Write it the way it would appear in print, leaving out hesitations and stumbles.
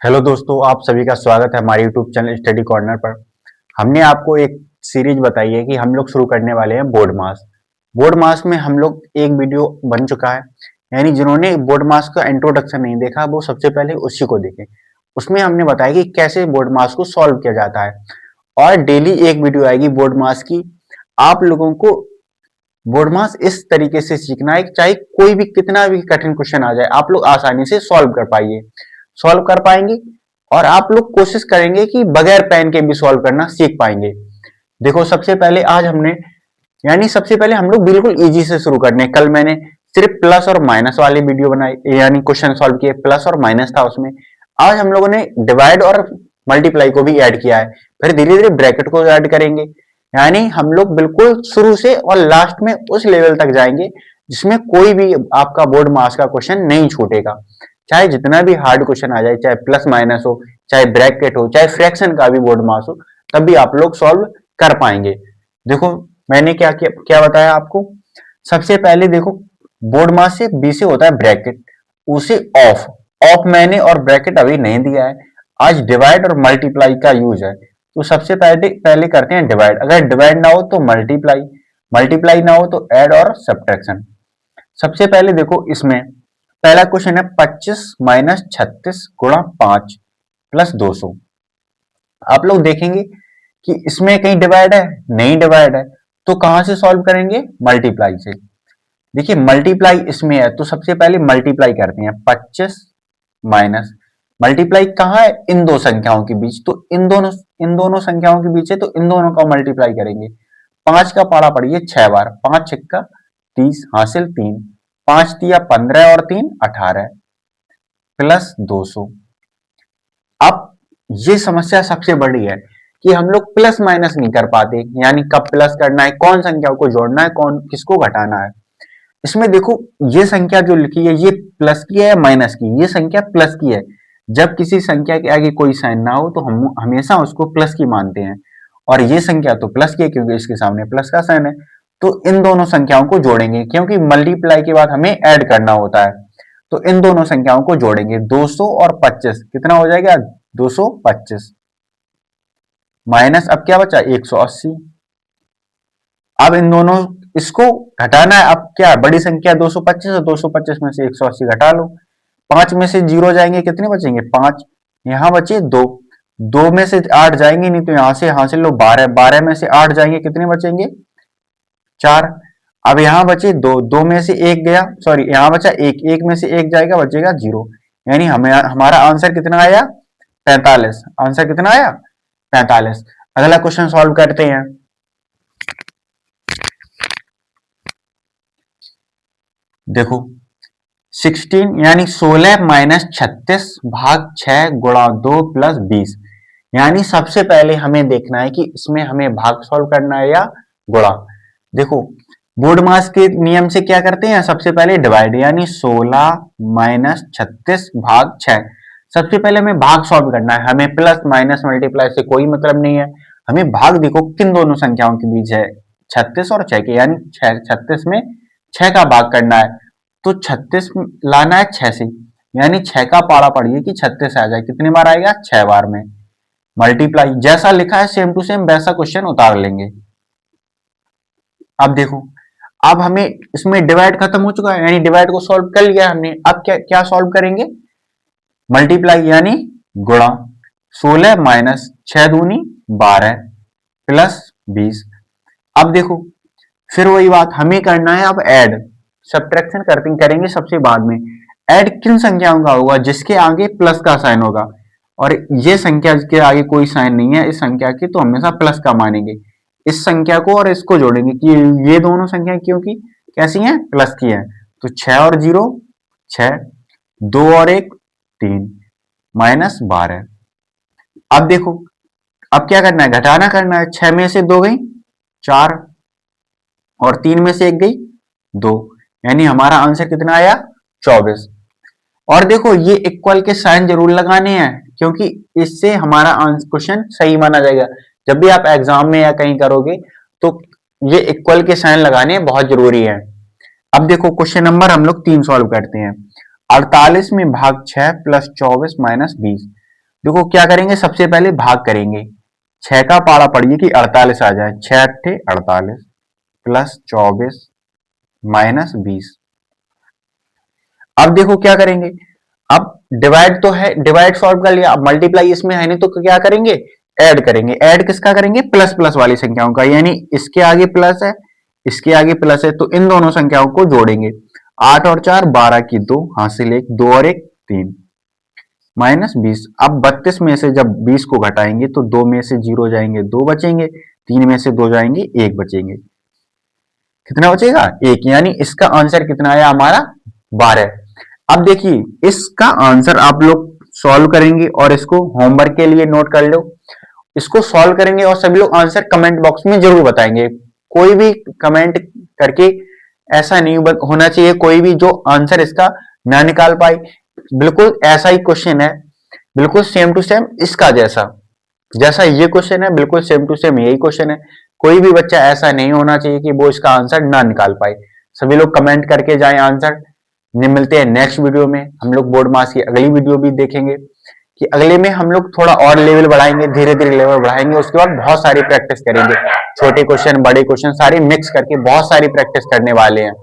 Hello दोस्तों, आप सभी का स्वागत है हमारे यूट्यूब चैनल स्टडी कॉर्नर पर। हमने आपको एक सीरीज बताई है कि हम लोग शुरू करने वाले हैं बोर्ड मास। बोर्ड मास में हम लोग एक वीडियो बन चुका है, यानी जिन्होंने बोर्ड मास का इंट्रोडक्शन नहीं देखा वो सबसे पहले उसी को देखें। उसमें हमने बताया कि कैसे बोर्ड मास को सॉल्व किया जाता है, और डेली एक वीडियो आएगी बोर्ड मास की। आप लोगों को बोर्ड मास इस तरीके से सीखना है कि चाहे कोई भी कितना भी कठिन क्वेश्चन आ जाए आप लोग आसानी से सॉल्व कर पाएंगे। और आप लोग कोशिश करेंगे कि बगैर पेन के भी सॉल्व करना सीख पाएंगे। देखो, सबसे पहले हम लोग बिल्कुल इजी से शुरू करने। कल मैंने सिर्फ प्लस और माइनस वाली वीडियो बनाई, यानी क्वेश्चन सॉल्व किए, प्लस और माइनस था उसमें। आज हम लोगों ने डिवाइड और मल्टीप्लाई को भी ऐड किया है, फिर धीरे धीरे ब्रैकेट को ऐड करेंगे। यानी हम लोग बिल्कुल शुरू से और लास्ट में उस लेवल तक जाएंगे जिसमें कोई भी आपका बोर्ड मास का क्वेश्चन नहीं छूटेगा। चाहे जितना भी हार्ड क्वेश्चन आ जाए, चाहे प्लस माइनस हो, चाहे ब्रैकेट हो, चाहे फ्रैक्शन का भी बोर्ड मास हो, तब भी आप लोग सॉल्व कर पाएंगे। देखो, मैंने क्या क्या, क्या बताया आपको। सबसे पहले देखो, बोर्ड मास से बी से होता है ब्रैकेट, उसे ऑफ ऑफ मैंने और ब्रैकेट अभी नहीं दिया है। आज डिवाइड और मल्टीप्लाई का यूज है, तो सबसे पहले पहले करते हैं डिवाइड। अगर डिवाइड ना हो तो मल्टीप्लाई, मल्टीप्लाई ना हो तो ऐड और सब्ट्रैक्शन। सबसे पहले देखो, इसमें पहला क्वेश्चन है 25 माइनस 36 गुणा 5 प्लस 200। आप लोग देखेंगे कि इसमें कहीं डिवाइड है, नहीं डिवाइड है, तो कहां से सॉल्व करेंगे? मल्टीप्लाई से। देखिए, मल्टीप्लाई इसमें है तो सबसे पहले मल्टीप्लाई करते हैं। 25 माइनस, मल्टीप्लाई कहाँ है? इन दो संख्याओं के बीच, तो इन दोनों संख्याओं के बीच है तो इन दोनों का मल्टीप्लाई करेंगे। 5 का पारा पड़िए 6 बार, 5 छक्का 30 हासिल 3, 5 दिया 15 और 3 18 प्लस 200। अब ये समस्या सबसे बड़ी है कि हम लोग प्लस माइनस नहीं कर पाते, यानी कब प्लस करना है, कौन संख्याओं को जोड़ना है, कौन किसको घटाना है। इसमें देखो, ये संख्या जो लिखी है ये प्लस की है या माइनस की? ये संख्या प्लस की है। जब किसी संख्या के आगे कोई साइन ना हो तो हम हमेशा उसको प्लस की मानते हैं, और ये संख्या तो प्लस की है क्योंकि इसके सामने प्लस का साइन है। तो इन दोनों संख्याओं को जोड़ेंगे, क्योंकि मल्टीप्लाई के बाद हमें ऐड करना होता है। तो इन दोनों संख्याओं को जोड़ेंगे, 200 और 25 कितना हो जाएगा? 225 माइनस, अब क्या बचा? 180। अब इन दोनों, इसको घटाना है। अब क्या बड़ी संख्या 225 है, 225 में से 180 घटा लो। 5 में से 0 जाएंगे, कितने बचेंगे? 5। यहां बचे 2, 2 में से 8 जाएंगे नहीं तो यहां से हासिल लो 12, 12 में से 8 जाएंगे, कितने बचेंगे? 4। अब यहां बचे 2, 2 में से 1 गया, सॉरी यहां बचा 1, 1 में से 1 जाएगा, बचेगा 0। यानी हमें हमारा आंसर कितना आया? 45। आंसर कितना आया? 45। अगला क्वेश्चन सॉल्व करते हैं। देखो, 16 यानी 16 माइनस 36 भाग 6 गुणा 2 प्लस 20। यानी सबसे पहले हमें देखना है कि इसमें हमें भाग सॉल्व करना है या गुणा। देखो, बोर्ड मास के नियम से क्या करते हैं? सबसे पहले डिवाइड, यानी 16 माइनस 36 भाग 6। सबसे पहले हमें भाग सॉल्व करना है, हमें प्लस माइनस मल्टीप्लाई से कोई मतलब नहीं है। हमें भाग देखो किन दोनों संख्याओं के बीच है, 36 और 6 के, यानी 36 में 6 का भाग करना है। तो 36 लाना है 6 से, यानी 6 का पारा पड़िए कि 36 आ जाए, कितनी बार आएगा? 6 बार में। मल्टीप्लाई जैसा लिखा है सेम टू सेम वैसा क्वेश्चन उतार लेंगे। अब देखो, अब हमें इसमें डिवाइड खत्म हो चुका है, यानी डिवाइड को सॉल्व कर लिया हमने। अब क्या क्या सॉल्व करेंगे? मल्टीप्लाई यानी गुणा। 16 माइनस 6 दूनी 12 प्लस 20। अब देखो, फिर वही बात हमें करना है, अब ऐड। सब्ट्रैक्शन करेंगे सबसे बाद में। ऐड किन संख्याओं का होगा? जिसके आगे प्लस का साइन होगा, और ये संख्या के आगे कोई साइन नहीं है इस संख्या की, तो हमेशा प्लस का मानेंगे। इस संख्या को और इसको जोड़ेंगे कि ये दोनों संख्या क्योंकि कैसी हैं? प्लस की हैं। तो 6 और 0 6, 2 और 1 3 माइनस 12। अब देखो, अब क्या करना है? घटाना करना है। 6 में से 2 गई 4, और 3 में से 1 गई 2, यानी हमारा आंसर कितना आया? 24। और देखो, ये इक्वल के साइन जरूर लगाने हैं, क्योंकि इससे हमारा क्वेश्चन सही माना जाएगा। जब भी आप एग्जाम में या कहीं करोगे तो ये इक्वल के साइन लगाने बहुत जरूरी है। अब देखो, क्वेश्चन नंबर हम लोग 3 सॉल्व करते हैं। 48 में भाग 6 प्लस 24 माइनस 20। देखो क्या करेंगे, सबसे पहले भाग करेंगे। 6 का पारा पड़िए कि 48 आ जाए। 6 अट्ठे 48 प्लस 24 माइनस 20। अब देखो क्या करेंगे, अब डिवाइड तो है, डिवाइड सॉल्व कर लिया, अब मल्टीप्लाई इसमें है नहीं तो क्या करेंगे, ऐड करेंगे। ऐड किसका करेंगे, प्लस प्लस वाली संख्याओं का, यानी इसके आगे प्लस है, इसके आगे प्लस है, तो इन दोनों संख्याओं को जोड़ेंगे। 8 और 4 12 की 2 हासिल 1, 2 और 1 3 माइनस 20। अब 32 में से जब 20 को घटाएंगे तो 2 में से 0 जाएंगे 2 बचेंगे, 3 में से 2 जाएंगे 1 बचेंगे। कितना बचेगा, 1। यानी इसका आंसर कितना आया हमारा, 12। अब देखिए इसका आंसर आप लोग सॉल्व करेंगे और इसको होमवर्क के लिए नोट कर लो। इसको सॉल्व करेंगे और सभी लोग आंसर कमेंट बॉक्स में जरूर बताएंगे। कोई भी कमेंट करके ऐसा नहीं होना चाहिए कोई भी जो आंसर इसका ना निकाल पाए। बिल्कुल ऐसा ही क्वेश्चन है, बिल्कुल सेम टू सेम इसका जैसा, जैसा ये क्वेश्चन है बिल्कुल सेम टू सेम यही क्वेश्चन है। कोई भी बच्चा ऐसा नहीं होना चाहिए कि वो इसका आंसर ना निकाल पाए। सभी लोग कमेंट करके जाएं आंसर। मिलते हैं नेक्स्ट वीडियो में। हम लोग बोर्ड मास की अगली वीडियो भी देखेंगे कि अगले में हम लोग थोड़ा और लेवल बढ़ाएंगे, धीरे धीरे लेवल बढ़ाएंगे। उसके बाद बहुत सारी प्रैक्टिस करेंगे, छोटे क्वेश्चन बड़े क्वेश्चन सारे मिक्स करके बहुत सारी प्रैक्टिस करने वाले हैं।